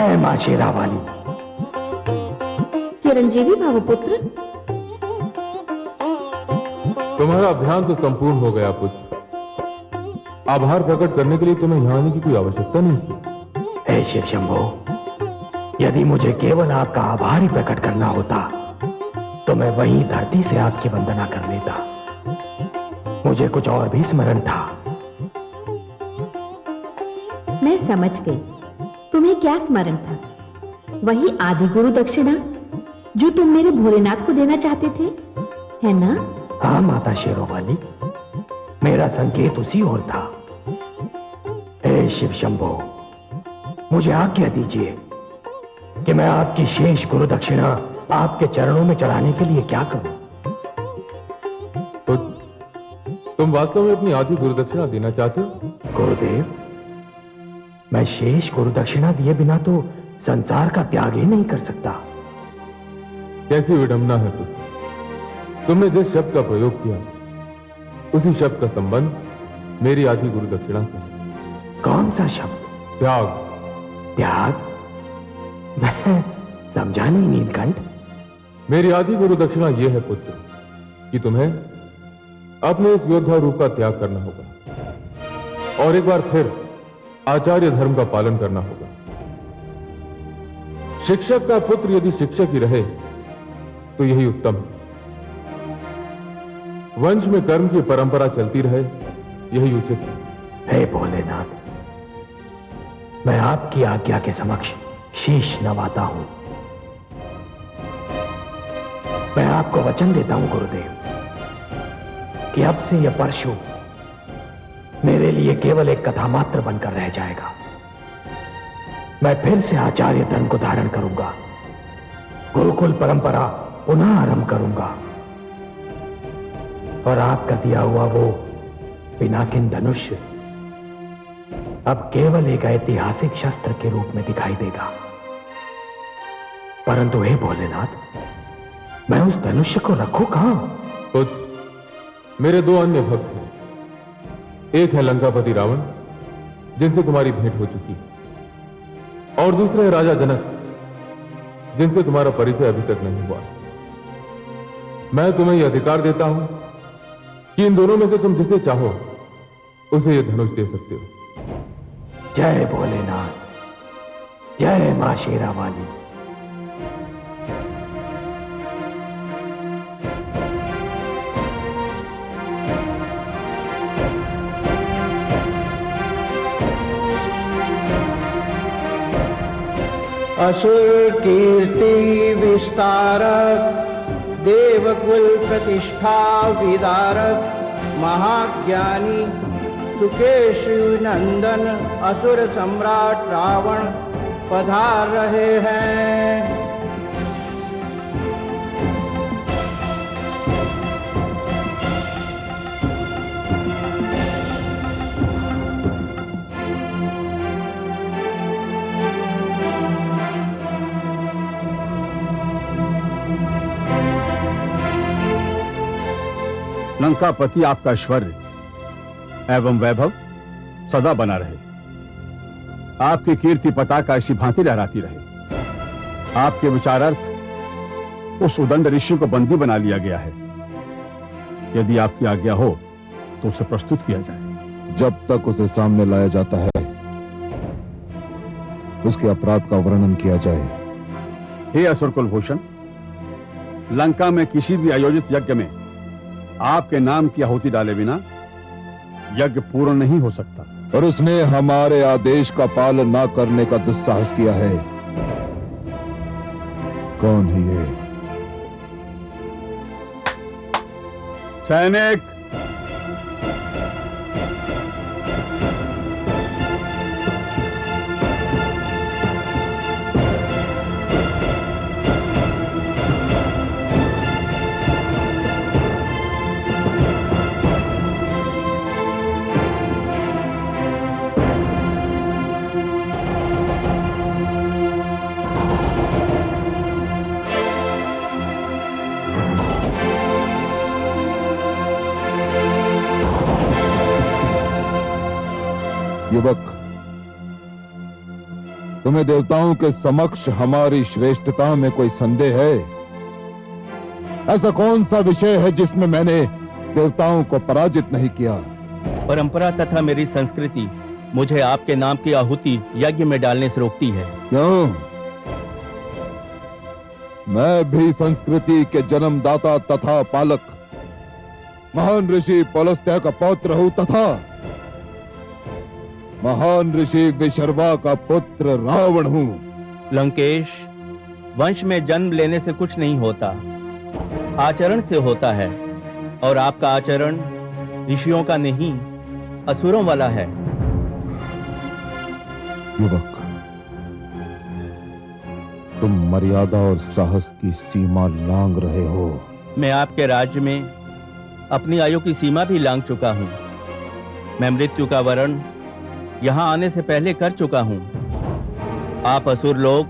जय मां शेरावाली। चिरंजीवी भावपुत्र, तुम्हारा अभियान तो संपूर्ण हो गया पुत्र। आभार प्रकट करने के लिए तुम्हें यहां आने की कोई आवश्यकता नहीं थी। हे शिव शंभो, यदि मुझे केवल आपका आभार ही प्रकट करना होता तो मैं वहीं धरती से आपकी वंदना कर लेता। मुझे कुछ और भी स्मरण था। मैं समझ गई तुम्हें क्या स्मरण था। वही आदि गुरु दक्षिणा जो तुम मेरे भोलेनाथ को देना चाहते थे, है ना? हाँ माता शेरोवाली, मेरा संकेत उसी ओर था। हे शिव शंभो, मुझे आज्ञा दीजिए कि मैं आपकी शेष गुरु दक्षिणा आपके चरणों में चढ़ाने के लिए क्या करूं? तो तुम वास्तव में अपनी आधी गुरु दक्षिणा देना चाहते हो? गुरुदेव, मैं शेष गुरु दक्षिणा दिए बिना तो संसार का त्याग ही नहीं कर सकता। कैसी विडंबना है पुत्र। तुमने जिस शब्द का प्रयोग किया उसी शब्द का संबंध मेरी आधी गुरु दक्षिणा से है। कौन सा शब्द? त्याग। त्याग? मैं समझा नहीं नीलकंठ। मेरी आधी गुरु दक्षिणा यह है पुत्र कि तुम्हें अपने इस योद्धा रूप का त्याग करना होगा और एक बार फिर आचार्य धर्म का पालन करना होगा। शिक्षक का पुत्र यदि शिक्षक ही रहे तो यही उत्तम है। वंश में कर्म की परंपरा चलती रहे, यही उचित है। हे भोलेनाथ, मैं आपकी आज्ञा के समक्ष शीश नवाता हूं। मैं आपको वचन देता हूं गुरुदेव कि अब से यह परशु मेरे लिए केवल एक कथा मात्र बनकर रह जाएगा। मैं फिर से आचार्य धर्म को धारण करूंगा, गुरुकुल परंपरा पुनः आरंभ करूंगा और आपका दिया हुआ वो पिनाकिन धनुष अब केवल एक ऐतिहासिक शस्त्र के रूप में दिखाई देगा। परंतु हे भोलेनाथ, मैं उस धनुष को रखूं कहां? पुत्र, मेरे दो अन्य भक्त हैं। एक है लंकापति रावण, जिनसे तुम्हारी भेंट हो चुकी, और दूसरे है राजा जनक, जिनसे तुम्हारा परिचय अभी तक नहीं हुआ। मैं तुम्हें यह अधिकार देता हूं कि इन दोनों में से तुम जिसे चाहो उसे यह धनुष दे सकते हो। जय भोलेनाथ, जय मां शेरावाली। असुर कीर्ति विस्तारक, देवकुल प्रतिष्ठा विदारक, महाज्ञानी सुकेशु नंदन असुर सम्राट रावण पधार रहे हैं। लंकापति, आपका ऐश्वर्य एवं वैभव सदा बना रहे। आपकी कीर्ति पताका ऐसी भांति लहराती रहे। आपके विचारार्थ उस उदंड ऋषि को बंदी बना लिया गया है। यदि आपकी आज्ञा हो तो उसे प्रस्तुत किया जाए। जब तक उसे सामने लाया जाता है उसके अपराध का वर्णन किया जाए। हे असुर कुलभूषण, लंका में किसी भी आयोजित यज्ञ में आपके नाम की आहुति डाले बिना यज्ञ पूर्ण नहीं हो सकता। और उसने हमारे आदेश का पालन ना करने का दुस्साहस किया है। कौन है ये? सैनिक, युवक, तुम्हें देवताओं के समक्ष हमारी श्रेष्ठता में कोई संदेह है? ऐसा कौन सा विषय है जिसमें मैंने देवताओं को पराजित नहीं किया? परंपरा तथा मेरी संस्कृति मुझे आपके नाम की आहुति यज्ञ में डालने से रोकती है। क्यों? मैं भी संस्कृति के जन्मदाता तथा पालक महान ऋषि पुलस्त्य का पौत्र हूं तथा महान ऋषि विशर्वा का पुत्र रावण हूं। लंकेश, वंश में जन्म लेने से कुछ नहीं होता, आचरण से होता है, और आपका आचरण ऋषियों का नहीं, असुरों वाला है। युवक, तुम मर्यादा और साहस की सीमा लांघ रहे हो। मैं आपके राज्य में अपनी आयु की सीमा भी लांघ चुका हूं। मैं मृत्यु का वर्ण यहां आने से पहले कर चुका हूं। आप असुर लोग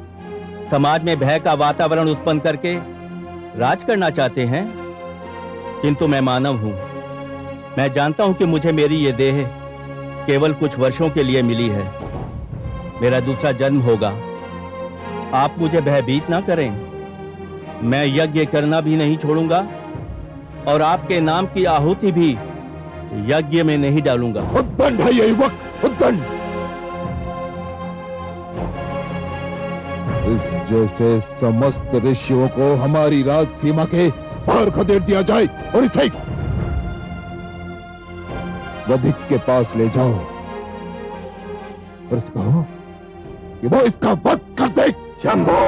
समाज में भय का वातावरण उत्पन्न करके राज करना चाहते हैं, किंतु मैं मानव हूं। मैं जानता हूं कि मुझे मेरी ये देह केवल कुछ वर्षों के लिए मिली है। मेरा दूसरा जन्म होगा। आप मुझे भयभीत ना करें। मैं यज्ञ करना भी नहीं छोड़ूंगा और आपके नाम की आहुति भी यज्ञ में नहीं डालूंगा। उद्दंड है ये युवक, उद्दंड। इस जैसे समस्त ऋषियों को हमारी राज सीमा के बाहर खदेड़ दिया जाए और इसे वधिक के पास ले जाओ और इसको कहो कि वो इसका वध कर दे। शंभो!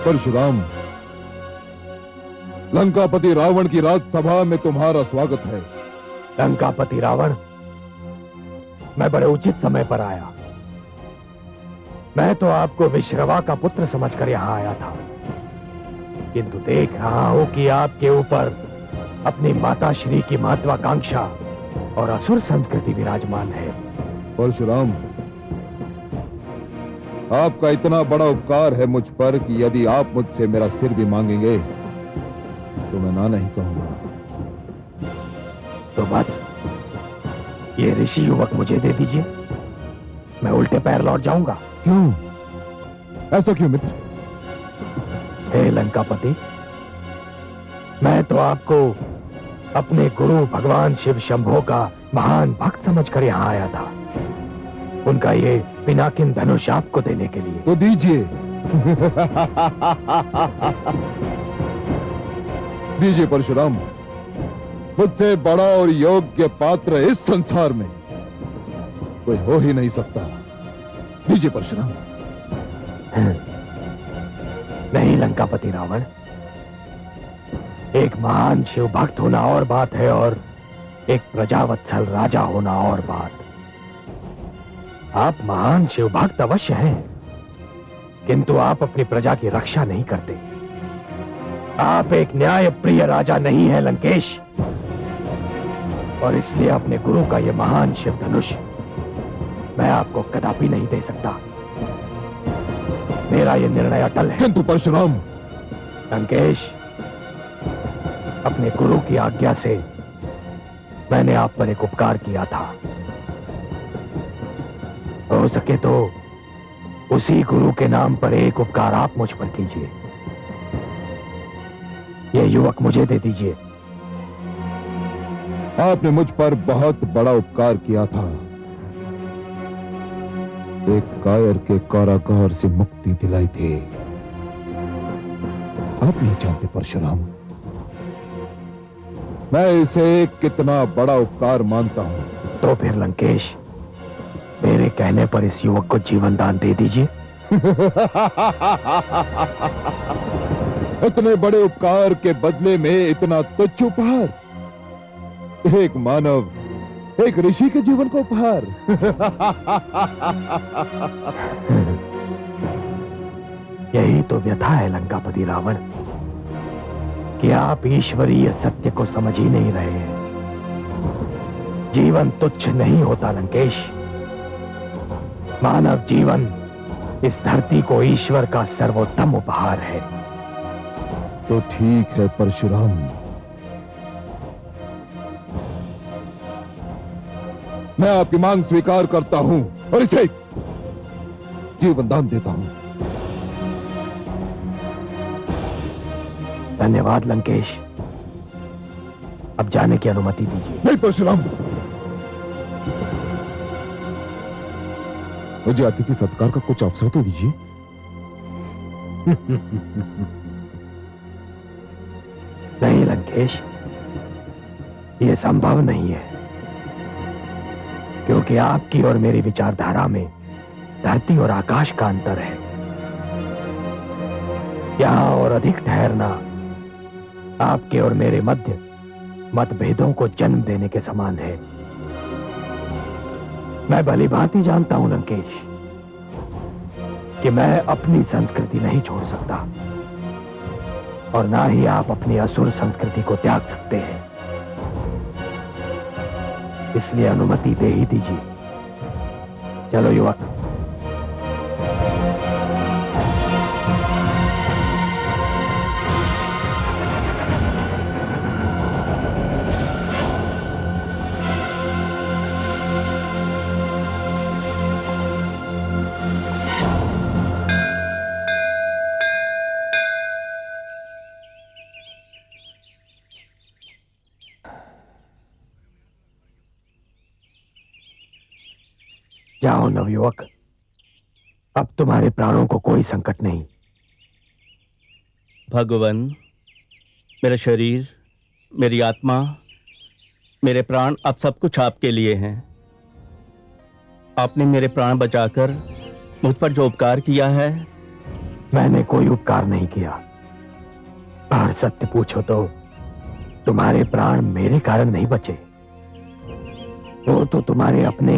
परशुराम, लंकापति रावण की राजसभा में तुम्हारा स्वागत है। लंकापति रावण, मैं बड़े उचित समय पर आया। मैं तो आपको विश्रवा का पुत्र समझकर यहां आया था, किंतु देख रहा हूं कि आपके ऊपर अपनी माता श्री की महत्वाकांक्षा और असुर संस्कृति विराजमान है। परशुराम, आपका इतना बड़ा उपकार है मुझ पर कि यदि आप मुझसे मेरा सिर भी मांगेंगे तो मैं ना नहीं कहूंगा। तो बस ये ऋषि युवक मुझे दे दीजिए, मैं उल्टे पैर लौट जाऊंगा। क्यों? ऐसा क्यों मित्र? हे लंकापति, मैं तो आपको अपने गुरु भगवान शिव शंभो का महान भक्त समझकर यहां आया था, उनका ये पिनाकिन धनुष आपको देने के लिए। तो दीजिए। दीजिए परशुराम, मुझसे बड़ा और योग्य पात्र इस संसार में कोई हो ही नहीं सकता। दीजिए परशुराम। नहीं लंकापति रावण, एक महान शिव भक्त होना और बात है और एक प्रजावत्सल राजा होना और बात। आप महान शिव भक्त अवश्य हैं, किंतु आप अपनी प्रजा की रक्षा नहीं करते। आप एक न्याय प्रिय राजा नहीं है लंकेश, और इसलिए अपने गुरु का यह महान शिव धनुष मैं आपको कदापि नहीं दे सकता। मेरा यह निर्णय अटल है। किंतु परशुराम। लंकेश, अपने गुरु की आज्ञा से मैंने आप पर एक उपकार किया था। हो सके तो उसी गुरु के नाम पर एक उपकार आप मुझ पर कीजिए। यह युवक मुझे दे दीजिए। आपने मुझ पर बहुत बड़ा उपकार किया था। एक कायर के कारागार से मुक्ति दिलाई थी। आप नहीं जानते परशुराम, मैं इसे कितना बड़ा उपकार मानता हूं। तो फिर लंकेश, मेरे कहने पर इस युवक को जीवन दान दे दीजिए। इतने बड़े उपकार के बदले में इतना तुच्छ उपहार? एक मानव, एक ऋषि के जीवन का उपहार। यही तो व्यथा है लंकापति रावण, कि आप ईश्वरीय सत्य को समझ ही नहीं रहे हैं। जीवन तुच्छ नहीं होता लंकेश। मानव जीवन इस धरती को ईश्वर का सर्वोत्तम उपहार है। तो ठीक है परशुराम, मैं आपकी मांग स्वीकार करता हूं और इसे जीवन दान देता हूं। धन्यवाद लंकेश। अब जाने की अनुमति दीजिए। नहीं परशुराम, मुझे अतिथि सत्कार का कुछ अवसर तो दीजिए। नहीं लंकेश, यह संभव नहीं है, क्योंकि आपकी और मेरी विचारधारा में धरती और आकाश का अंतर है। यहां और अधिक ठहरना आपके और मेरे मध्य मतभेदों को जन्म देने के समान है। मैं भली भांति जानता हूं लंकेश कि मैं अपनी संस्कृति नहीं छोड़ सकता और ना ही आप अपनी असुर संस्कृति को त्याग सकते हैं। इसलिए अनुमति दे ही दीजिए। चलो युवक। जाओ नवयुवक, अब तुम्हारे प्राणों को कोई संकट नहीं। भगवान, मेरा शरीर, मेरी आत्मा, मेरे प्राण, अब सब कुछ आपके लिए हैं। आपने मेरे प्राण बचाकर मुझ पर जो उपकार किया है। मैंने कोई उपकार नहीं किया, और सत्य पूछो तो तुम्हारे प्राण मेरे कारण नहीं बचे। वो तो तुम्हारे अपने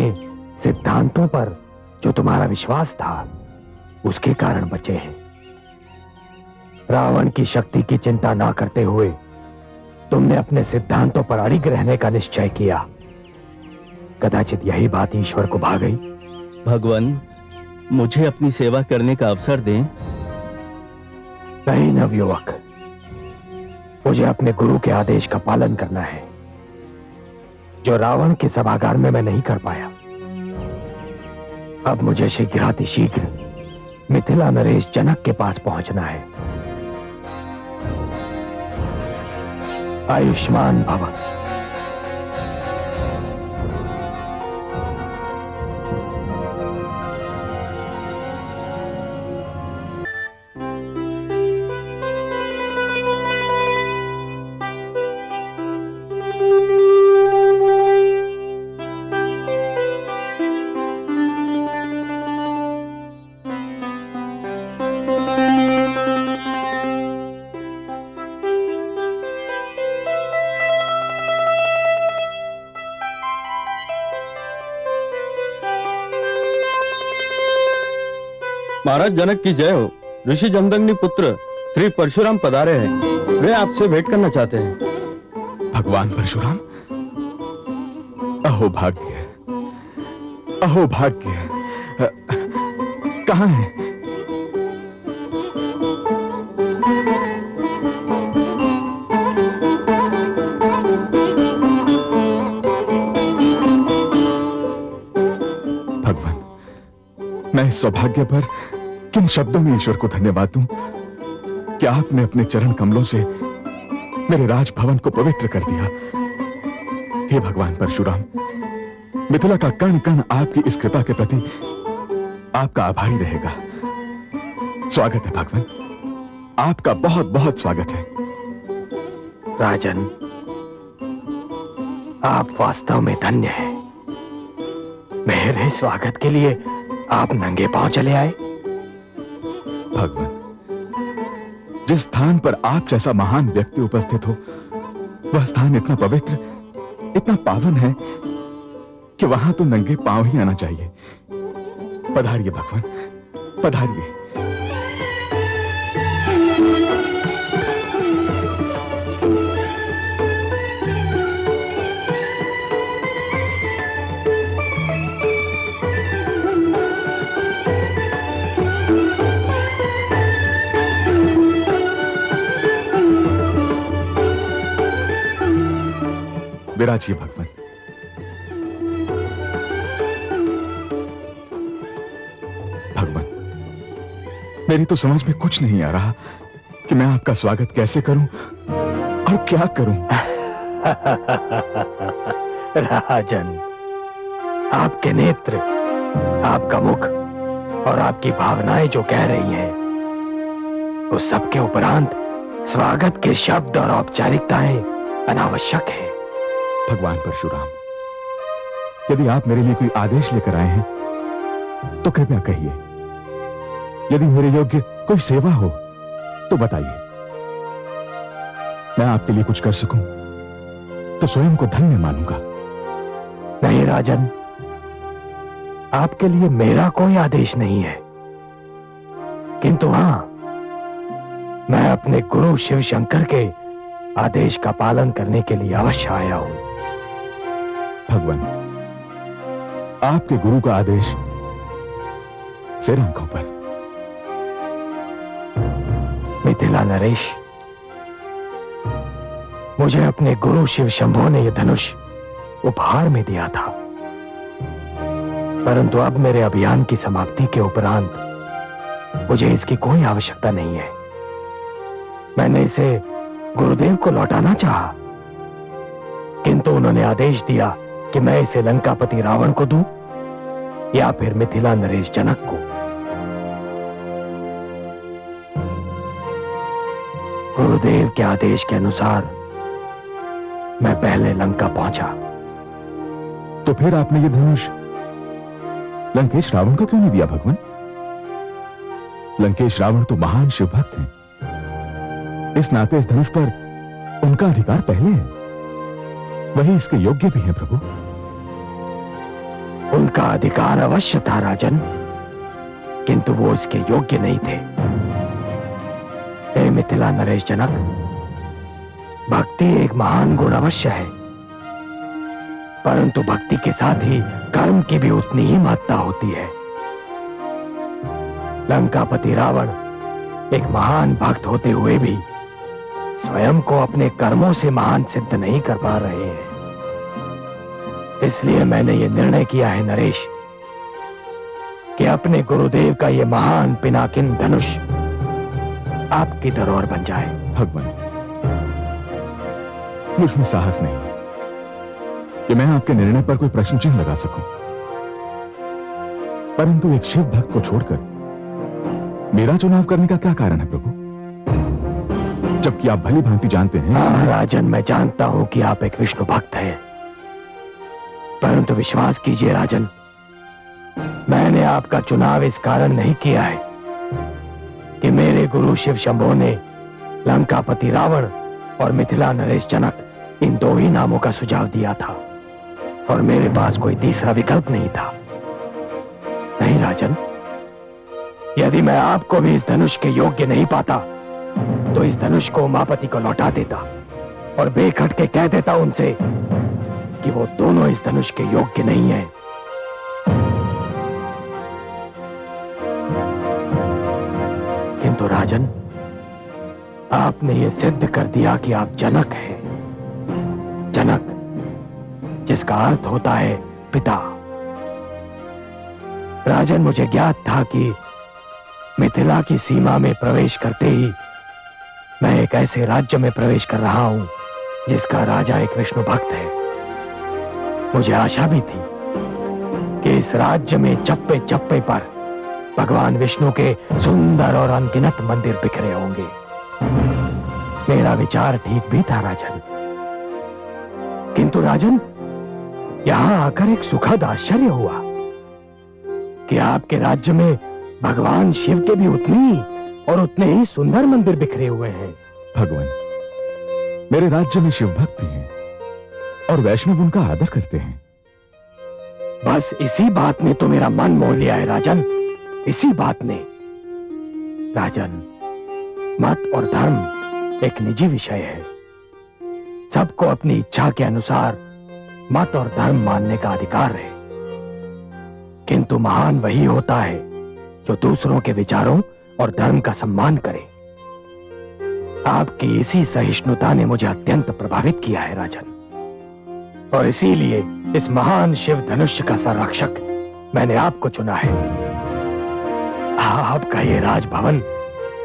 सिद्धांतों पर जो तुम्हारा विश्वास था उसके कारण बचे हैं। रावण की शक्ति की चिंता ना करते हुए तुमने अपने सिद्धांतों पर अड़िग रहने का निश्चय किया। कदाचित यही बात ईश्वर को भा गई। भगवान, मुझे अपनी सेवा करने का अवसर दें। नहीं नवयुवक, मुझे अपने गुरु के आदेश का पालन करना है, जो रावण के सभागार में मैं नहीं कर पाया। अब मुझे शीघ्रातिशीघ्र मिथिला नरेश जनक के पास पहुंचना है। आयुष्मान भव। महाराज जनक की जय हो। ऋषि जमदग्नि पुत्र श्री परशुराम पधारे हैं। वे आपसे भेंट करना चाहते हैं। भगवान परशुराम, अहो भाग्य, अहो भाग्य। कहां है? भगवान, मैं इस सौभाग्य पर किन शब्दों में ईश्वर को धन्यवाद दूं कि आपने अपने चरण कमलों से मेरे राजभवन को पवित्र कर दिया। हे भगवान परशुराम, मिथिला का कण कण आपकी इस कृपा के प्रति आपका आभारी रहेगा। स्वागत है भगवान, आपका बहुत बहुत स्वागत है। राजन, आप वास्तव में धन्य हैं। मेरे स्वागत के लिए आप नंगे पांव चले आए। भगवान, जिस स्थान पर आप जैसा महान व्यक्ति उपस्थित हो, वह स्थान इतना पवित्र, इतना पावन है कि वहां तो नंगे पांव ही आना चाहिए। पधारिए भगवान, पधारिए। विराजिए भगवान। भगवान, मेरी तो समझ में कुछ नहीं आ रहा कि मैं आपका स्वागत कैसे करूं और क्या करूं। राजन, आपके नेत्र, आपका मुख और आपकी भावनाएं जो कह रही हैं, उस सबके उपरांत स्वागत के शब्द और औपचारिकताएं अनावश्यक हैं। भगवान परशुराम, यदि आप मेरे लिए कोई आदेश लेकर आए हैं तो कृपया कहिए। यदि मेरे योग्य कोई सेवा हो तो बताइए। मैं आपके लिए कुछ कर सकूं तो स्वयं को धन्य मानूंगा। नहीं राजन, आपके लिए मेरा कोई आदेश नहीं है, किंतु हां, मैं अपने गुरु शिव शंकर के आदेश का पालन करने के लिए अवश्य आया हूं। भगवान, आपके गुरु का आदेश सिर आंखों पर। मिथिला नरेश, मुझे अपने गुरु शिव शंभो ने यह धनुष उपहार में दिया था, परंतु अब मेरे अभियान की समाप्ति के उपरांत मुझे इसकी कोई आवश्यकता नहीं है। मैंने इसे गुरुदेव को लौटाना चाहा, किंतु उन्होंने आदेश दिया कि मैं इसे लंकापति रावण को दूं या फिर मिथिला नरेश जनक को। गुरुदेव के आदेश के अनुसार मैं पहले लंका पहुंचा। तो फिर आपने यह धनुष लंकेश रावण को क्यों नहीं दिया भगवान? लंकेश रावण तो महान शिव भक्त हैं। इस नाते इस धनुष पर उनका अधिकार पहले है, वही इसके योग्य भी हैं प्रभु। उनका अधिकार अवश्य था राजन, किंतु वो इसके योग्य नहीं थे। हे मिथिला नरेश जनक, भक्ति एक महान गुण अवश्य है, परंतु भक्ति के साथ ही कर्म की भी उतनी ही महत्ता होती है। लंकापति रावण एक महान भक्त होते हुए भी स्वयं को अपने कर्मों से महान सिद्ध नहीं कर पा रहे हैं। इसलिए मैंने यह निर्णय किया है नरेश कि अपने गुरुदेव का यह महान पिनाकिन धनुष आपकी धरोहर बन जाए। भगवान, मुझ में साहस नहीं है कि मैं आपके निर्णय पर कोई प्रश्न चिन्ह लगा सकूं, परंतु एक शिव भक्त को छोड़कर मेरा चुनाव करने का क्या कारण है प्रभु? जबकि आप भली भांति जानते हैं। हाँ राजन, मैं जानता हूं कि आप एक विष्णु भक्त हैं, परंतु विश्वास कीजिए राजन, मैंने आपका चुनाव इस कारण नहीं किया है कि मेरे गुरु शिव शंभो ने लंकापति रावण और मिथिला नरेश जनक इन दो ही नामों का सुझाव दिया था और मेरे पास कोई तीसरा विकल्प नहीं था। नहीं राजन, यदि मैं आपको भी इस धनुष के योग्य नहीं पाता तो इस धनुष को उमापति को लौटा देता और बेखट के कह देता उनसे कि वो दोनों इस धनुष के योग्य नहीं हैं। किंतु राजन, आपने ये सिद्ध कर दिया कि आप जनक हैं। जनक, जिसका अर्थ होता है पिता। राजन, मुझे ज्ञात था कि मिथिला की सीमा में प्रवेश करते ही मैं एक ऐसे राज्य में प्रवेश कर रहा हूं जिसका राजा एक विष्णु भक्त है। मुझे आशा भी थी कि इस राज्य में चप्पे चप्पे पर भगवान विष्णु के सुंदर और अनगिनत मंदिर बिखरे होंगे। मेरा विचार ठीक भी था राजन, किंतु राजन, यहां आकर एक सुखद आश्चर्य हुआ कि आपके राज्य में भगवान शिव के भी उतने ही सुंदर मंदिर बिखरे हुए हैं। भगवान, मेरे राज्य में शिव भक्त भी हैं और वैष्णव उनका आदर करते हैं। बस इसी बात ने तो मेरा मन मोह लिया है राजन, इसी बात ने। राजन, मत और धर्म एक निजी विषय है। सबको अपनी इच्छा के अनुसार मत और धर्म मानने का अधिकार है, किंतु महान वही होता है जो दूसरों के विचारों और धर्म का सम्मान करे। आपकी इसी सहिष्णुता ने मुझे अत्यंत प्रभावित किया है राजन। और इसीलिए इस महान शिव धनुष का संरक्षक मैंने आपको चुना है। आपका ये राजभवन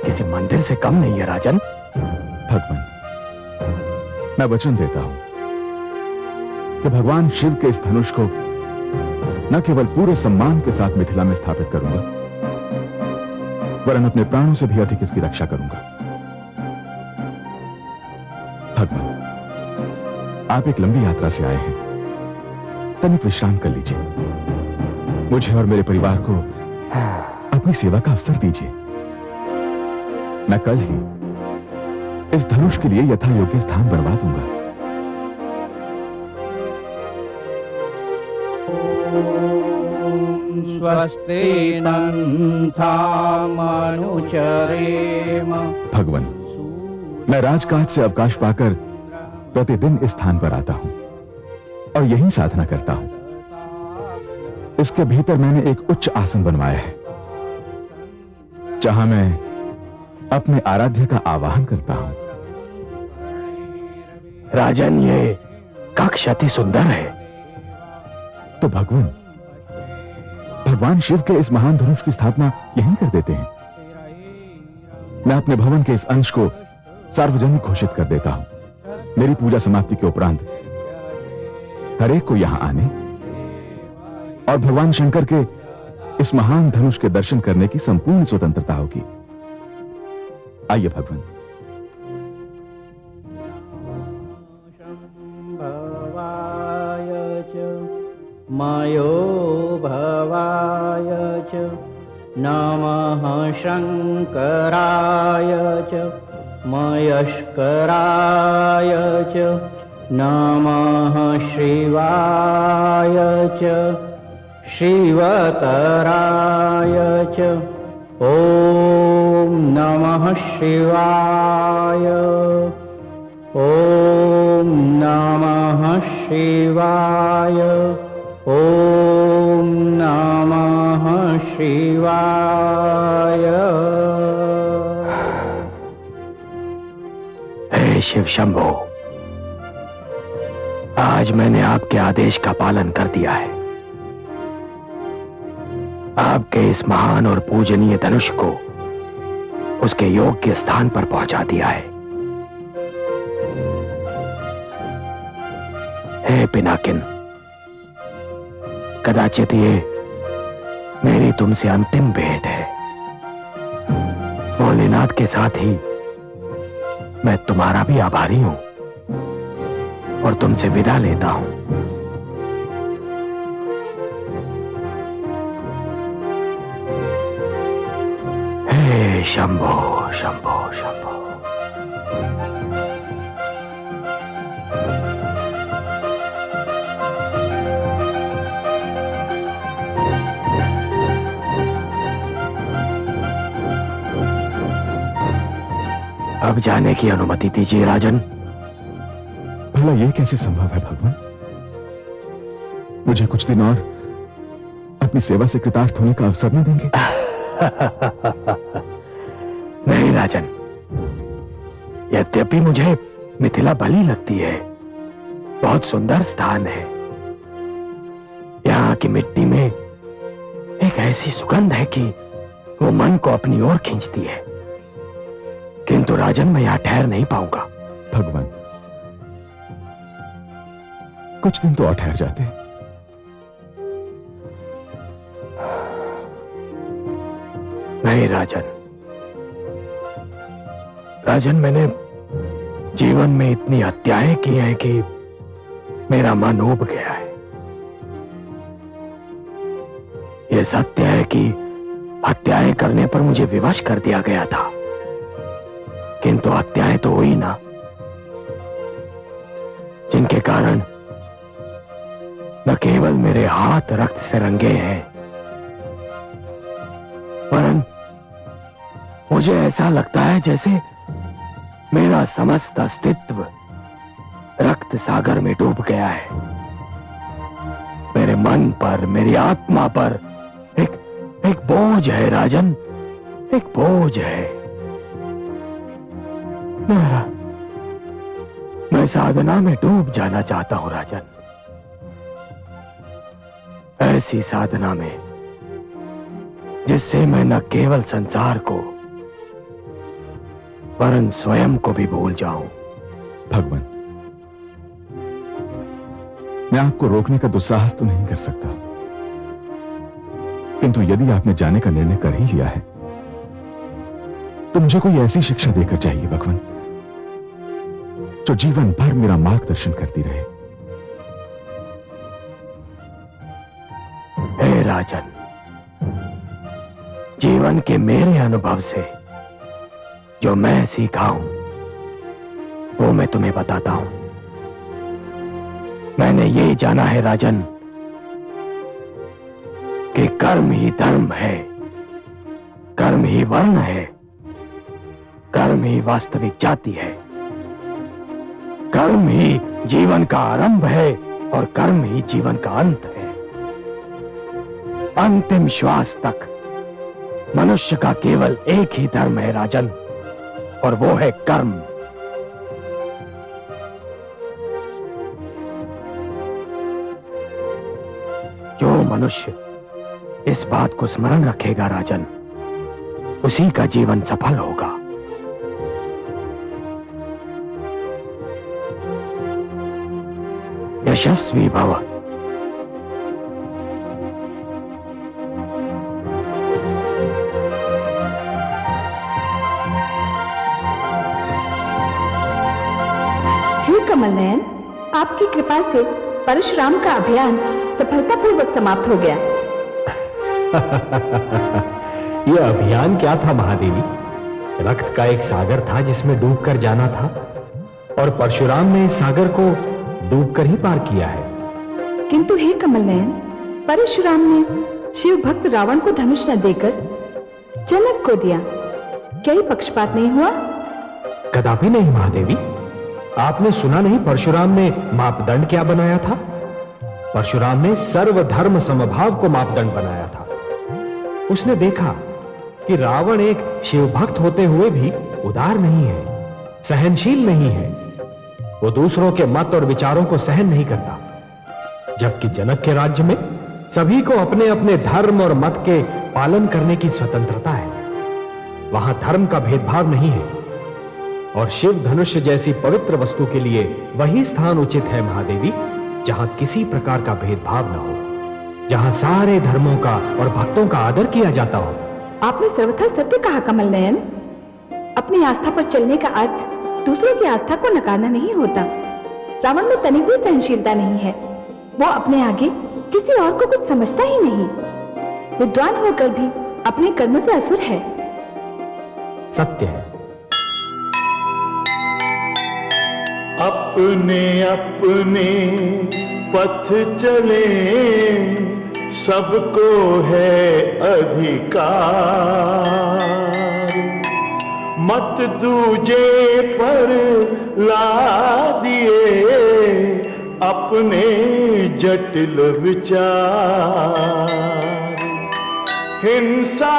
किसी मंदिर से कम नहीं है राजन। भगवान, मैं वचन देता हूं कि भगवान शिव के इस धनुष को न केवल पूरे सम्मान के साथ मिथिला में स्थापित करूंगा, वरन अपने प्राणों से भी अधिक इसकी रक्षा करूंगा। भगवान, आप एक लंबी यात्रा से आए हैं, तनिक विश्राम कर लीजिए। मुझे और मेरे परिवार को अपनी सेवा का अवसर दीजिए। मैं कल ही इस धनुष के लिए यथा योग्य स्थान बनवा दूंगा। स्वस्ति मनुचरेम। भगवान, मैं राजकाज से अवकाश पाकर प्रतिदिन इस स्थान पर आता हूं और यही साधना करता हूं। इसके भीतर मैंने एक उच्च आसन बनवाया है, जहां मैं अपने आराध्य का आवाहन करता हूं। राजन, ये कक्ष अति सुंदर है। तो भगवान शिव के इस महान धनुष की स्थापना यहीं कर देते हैं। मैं अपने भवन के इस अंश को सार्वजनिक घोषित कर देता हूं। मेरी पूजा समाप्ति के उपरांत हर एक को यहां आने और भगवान शंकर के इस महान धनुष के दर्शन करने की संपूर्ण स्वतंत्रता होगी। आइए भगवान। मयो भवाय च नमः शंकराय च मयस्कराय च नमः शिवाय च शिवतराय च ॐ नमः शिवाय। ॐ नमः शिवाय। ॐ नमः शिवाय। हे शिव शंभो, आज मैंने आपके आदेश का पालन कर दिया है। आपके इस महान और पूजनीय धनुष को उसके योग्य स्थान पर पहुंचा दिया है। हे पिनाकिन, कदाचित ये मेरी तुमसे अंतिम भेंट है। भोलेनाथ के साथ ही मैं तुम्हारा भी आभारी हूं और तुमसे विदा लेता हूं। हे शंभो शंभो शंभो। अब जाने की अनुमति दीजिए राजन। भला यह कैसे संभव है भगवान? मुझे कुछ दिन और अपनी सेवा से कृतार्थ होने का अवसर नहीं देंगे? नहीं राजन, यद्यपि मुझे मिथिला भली लगती है, बहुत सुंदर स्थान है। यहाँ की मिट्टी में एक ऐसी सुगंध है कि वो मन को अपनी ओर खींचती है। किंतु राजन, मैं यहां ठहर नहीं पाऊंगा। भगवान, कुछ दिन तो और ठहर जाते। नहीं राजन, राजन, मैंने जीवन में इतनी हत्याएं की हैं कि मेरा मन ऊब गया है। यह सत्य है कि हत्याएं करने पर मुझे विवश कर दिया गया था, किंतु हत्याएं तो हुई ना, जिनके कारण न केवल मेरे हाथ रक्त से रंगे हैं, वरन मुझे ऐसा लगता है जैसे मेरा समस्त अस्तित्व रक्त सागर में डूब गया है। मेरे मन पर, मेरी आत्मा पर एक बोझ है राजन, एक बोझ है। मैं साधना में डूब जाना चाहता हूं राजन। ऐसी साधना में जिससे मैं न केवल संसार को वरन स्वयं को भी भूल जाऊं। भगवान, मैं आपको रोकने का दुस्साहस तो नहीं कर सकता, किंतु यदि आपने जाने का निर्णय कर ही लिया है तो मुझे कोई ऐसी शिक्षा देकर चाहिए भगवान, जो जीवन भर मेरा मार्गदर्शन करती रहे। हे राजन, जीवन के मेरे अनुभव से जो मैं सीखा हूं वो मैं तुम्हें बताता हूं। मैंने ये जाना है राजन कि कर्म ही धर्म है, कर्म ही वर्ण है, कर्म ही वास्तविक जाति है, कर्म ही जीवन का आरंभ है और कर्म ही जीवन का अंत है। अंतिम श्वास तक मनुष्य का केवल एक ही धर्म है राजन, और वो है कर्म। जो मनुष्य इस बात को स्मरण रखेगा राजन, उसी का जीवन सफल होगा। यशस्वी भव। हे कमल नयन, आपकी कृपा से परशुराम का अभियान सफलतापूर्वक समाप्त हो गया। यह अभियान क्या था महादेवी? रक्त का एक सागर था जिसमें डूबकर जाना था, और परशुराम ने इस सागर को डूबकर ही पार किया है। किंतु हे कमल नयन, परशुराम ने शिव भक्त रावण को धनुष न देकर जनक को दिया। क्या ये पक्षपात नहीं हुआ? कदापि नहीं महादेवी। आपने सुना नहीं परशुराम ने मापदंड क्या बनाया था? परशुराम ने सर्वधर्म समभाव को मापदंड बनाया था। उसने देखा कि रावण एक शिव भक्त होते हुए भी उदार नहीं है, सहनशील नहीं है। वो दूसरों के मत और विचारों को सहन नहीं करता, जबकि जनक के राज्य में सभी को अपने अपने धर्म और मत के पालन करने की स्वतंत्रता है। वहां धर्म का भेदभाव नहीं है, और शिव धनुष जैसी पवित्र वस्तु के लिए वही स्थान उचित है महादेवी, जहां किसी प्रकार का भेदभाव न हो, जहां सारे धर्मों का और भक्तों का आदर किया जाता हो। आपने सर्वथा सत्य कहा कमल नयन। अपनी आस्था पर चलने का अर्थ दूसरों की आस्था को नकारना नहीं होता। रावण में तनिक भी सहनशीलता नहीं है। वो अपने आगे किसी और को कुछ समझता ही नहीं। विद्वान होकर भी अपने कर्मों से असुर है। सत्य है। अपने अपने पथ चले, सबको है अधिकार। मत दूजे पर ला दिए अपने जटिल विचार। हिंसा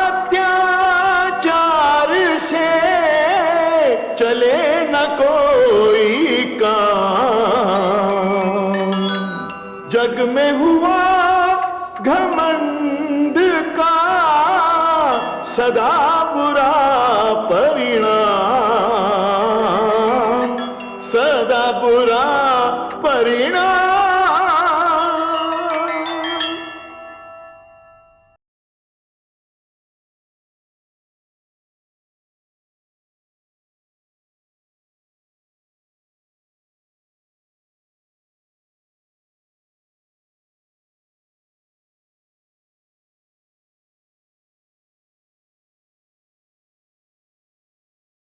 अत्याचार से चले न कोई काम। जग में हुआ घमंड का सदा बुरा परिणाम, सदा बुरा परिणाम।